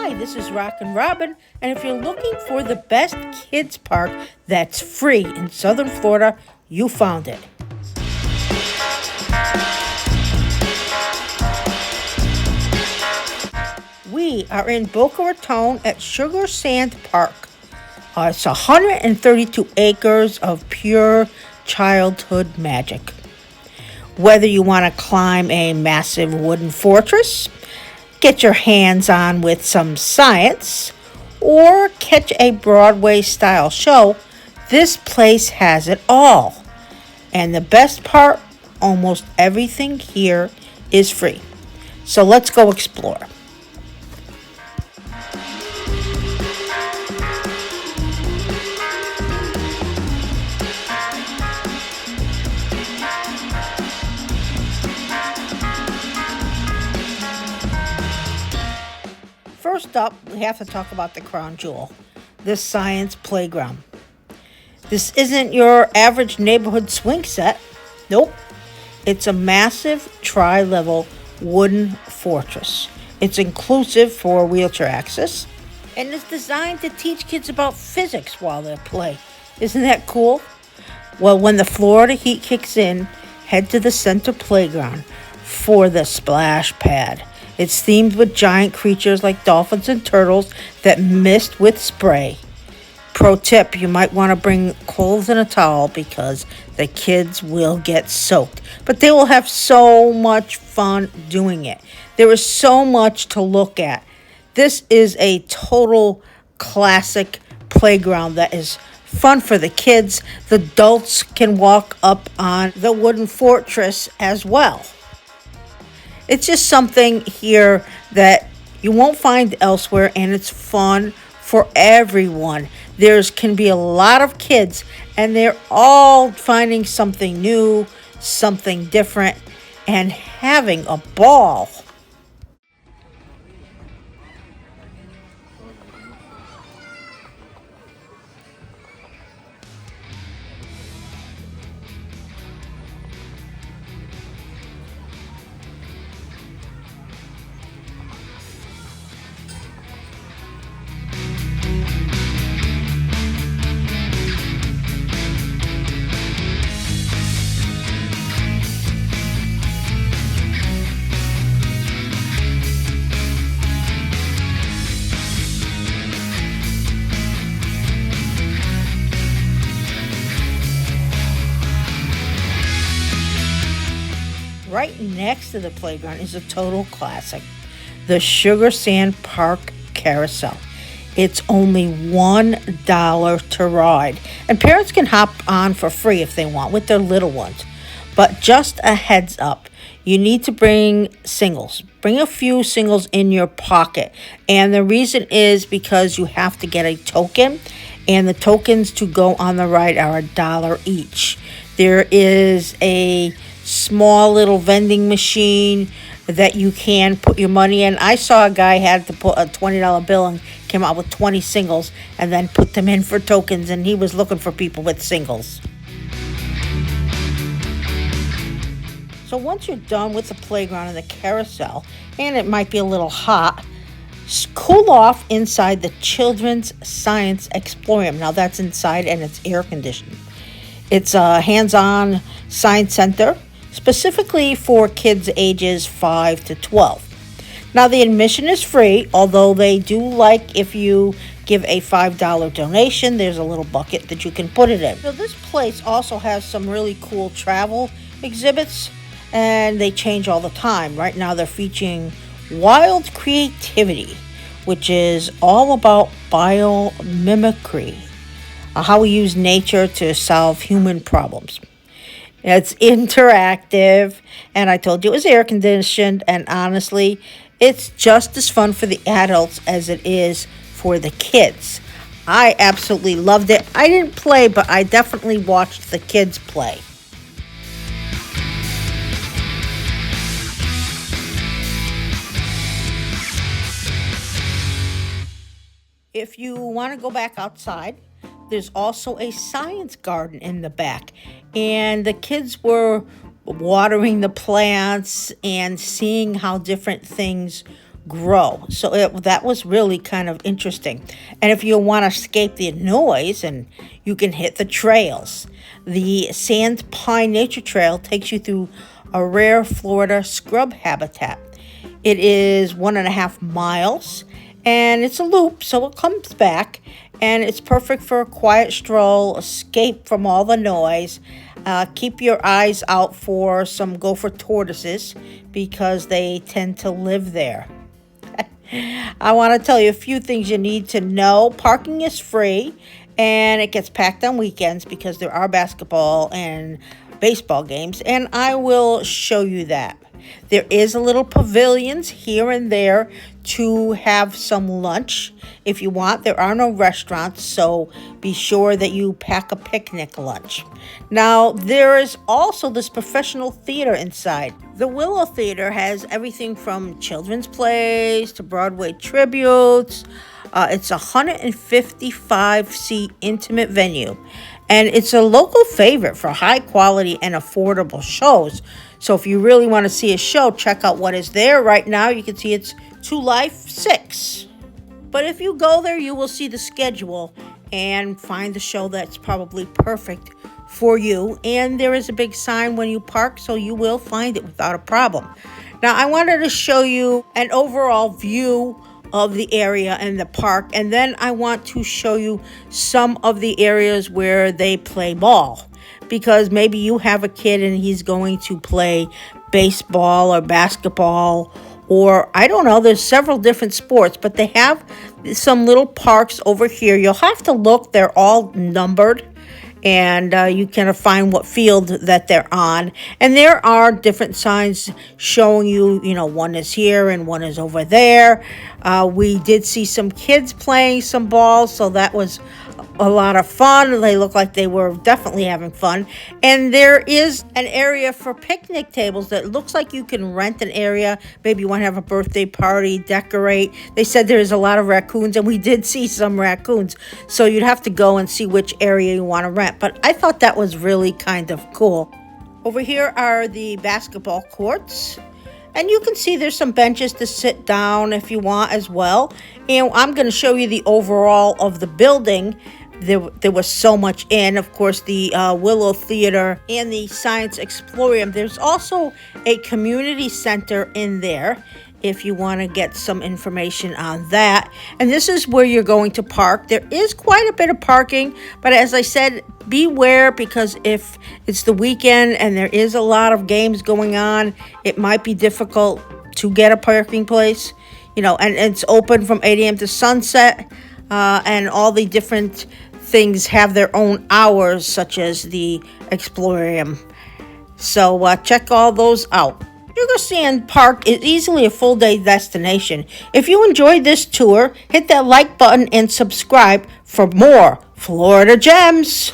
Hi, this is RockinRobin, and if you're looking for the best kids park that's free in Southern Florida, you found it. We are in Boca Raton at Sugar Sand Park. It's 132 acres of pure childhood magic. Whether you want to climb a massive wooden fortress, get your hands on with some science, or catch a Broadway-style show, this place has it all. And the best part, almost everything here is free. So let's go explore. First up, we have to talk about the crown jewel, the science playground. This isn't your average neighborhood swing set. Nope. It's a massive tri-level wooden fortress. It's inclusive for wheelchair access and is designed to teach kids about physics while they play. Isn't that cool? Well, when the Florida heat kicks in, head to the center playground for the splash pad. It's themed with giant creatures like dolphins and turtles that mist with spray. Pro tip, you might want to bring clothes and a towel because the kids will get soaked. But they will have so much fun doing it. There is so much to look at. This is a total classic playground that is fun for the kids. The adults can walk up on the wooden fortress as well. It's just something here that you won't find elsewhere, and it's fun for everyone. There can be a lot of kids, and they're all finding something new, something different, and having a ball. Right next to the playground is a total classic, the Sugar Sand Park Carousel. It's only $1 to ride, and parents can hop on for free if they want with their little ones. But just a heads up, you need to bring singles. Bring a few singles in your pocket, and the reason is because you have to get a token, and the tokens to go on the ride are $1 each. There is a small little vending machine that you can put your money in. I saw a guy had to put a $20 bill and came out with 20 singles and then put them in for tokens, and he was looking for people with singles. So once you're done with the playground and the carousel, and it might be a little hot, cool off inside the Children's Science Explorium. Now that's inside and it's air conditioned. It's a hands-on science center specifically for kids ages 5 to 12. Now the admission is free, although they do like if you give a $5 donation, there's a little bucket that you can put it in. So this place also has some really cool travel exhibits, and they change all the time. Right now they're featuring Wild Creativity, which is all about biomimicry, how we use nature to solve human problems. It's interactive, and I told you it was air conditioned, and honestly, it's just as fun for the adults as it is for the kids. I absolutely loved it. I didn't play, but I definitely watched the kids play. If you want to go back outside, there's also a science garden in the back, and the kids were watering the plants and seeing how different things grow. So that was really kind of interesting. And if you want to escape the noise, and you can hit the trails. The Sand Pine Nature Trail takes you through a rare Florida scrub habitat. It is 1.5 miles, and it's a loop, so it comes back, and it's perfect for a quiet stroll, escape from all the noise. Keep your eyes out for some gopher tortoises because they tend to live there. I want to tell you a few things you need to know. Parking is free, and it gets packed on weekends because there are basketball and baseball games, and I will show you that. There is a little pavilions here and there to have some lunch if you want. There are no restaurants, so be sure that you pack a picnic lunch. Now, there is also this professional theater inside. The Willow Theater has everything from children's plays to Broadway tributes. It's a 155-seat intimate venue, and it's a local favorite for high quality and affordable shows. So if you really want to see a show, check out what is there. Right now, you can see it's To Life 6. But if you go there, you will see the schedule and find the show that's probably perfect for you. And there is a big sign when you park, so you will find it without a problem. Now, I wanted to show you an overall view of the area and the park, and then I want to show you some of the areas where they play ball, because maybe you have a kid and he's going to play baseball or basketball, or I don't know, there's several different sports, but they have some little parks over here. You'll have to look, they're all numbered, and you can find what field that they're on. And there are different signs showing you, one is here and one is over there. We did see some kids playing some balls, so that was a lot of fun. They look like they were definitely having fun. And there is an area for picnic tables that looks like you can rent an area. Maybe you want to have a birthday party, decorate. They said there's a lot of raccoons, and we did see some raccoons. So you'd have to go and see which area you want to rent. But I thought that was really kind of cool. Over here are the basketball courts. And you can see there's some benches to sit down if you want as well. And I'm going to show you the overall of the building. There was so much in. Of course, the Willow Theater and the Science Explorium. There's also a community center in there if you want to get some information on that. And this is where you're going to park. There is quite a bit of parking, but as I said, beware, because if it's the weekend and there is a lot of games going on, it might be difficult to get a parking place. And it's open from 8 a.m. to sunset, and all the different things have their own hours, such as the Explorium. So check all those out. Sugar Sand Park is easily a full-day destination. If you enjoyed this tour, hit that like button and subscribe for more Florida Gems.